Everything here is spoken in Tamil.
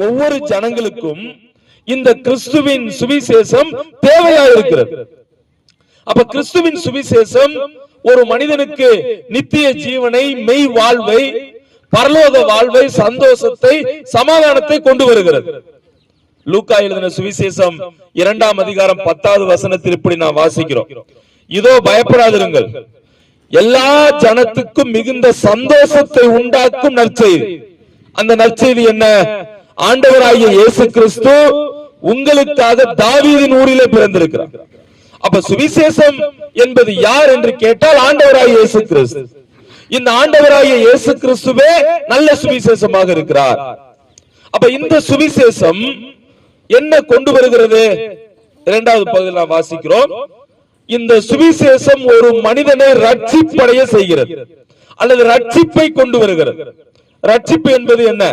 ஒவ்வொரு ஜனங்களுக்கும் இந்த கிறிஸ்துவின் சுவிசேஷம் தேவையா இருக்கிறது. அப்ப கிறிஸ்துவின் சுவிசேஷம் ஒரு மனிதனுக்கு நித்திய ஜீவனை, மெய் வாழ்வை, பரலோக வாழ்வை, சந்தோஷத்தை, சமாதானத்தை கொண்டு வருகிறது. லூக்கா எழுதின சுவிசேஷம் 2ஆம் அதிகாரம் 10வது வசனத்தில் இப்படி நாம் வாசிக்கிறோம். இதோ பயப்படாதிருங்கள், எல்லா ஜனத்துக்கும் மிகுந்த சந்தோஷத்தை உண்டாக்கும் நற்செய்தி. அந்த நற்செய்தி என்ன? ஆண்டவராகிய இயேசு கிறிஸ்து உங்களுக்காக தாவீதின் ஊரிலே பிறந்திருக்கிறார். அப்ப சுவிசேஷம் என்பது யார் என்று கேட்டால் ஆண்டவராகிய இயேசு கிறிஸ்து. இந்த ஆண்டவராகிய இயேசு கிறிஸ்துவே நல்ல சுவிசேஷமாக இருக்கிறார். அப்ப இந்த சுவிசேஷம் என்ன கொண்டு வருகிறது? 2வது பகுதியில் நாம் வாசிக்கிறோம். இந்த சுவிசேஷம் ஒரு மனிதனை ரட்சிப்படைய செய்கிறது அல்லது ரட்சிப்பை கொண்டு வருகிறது. ரட்சிப்பு என்பது என்ன?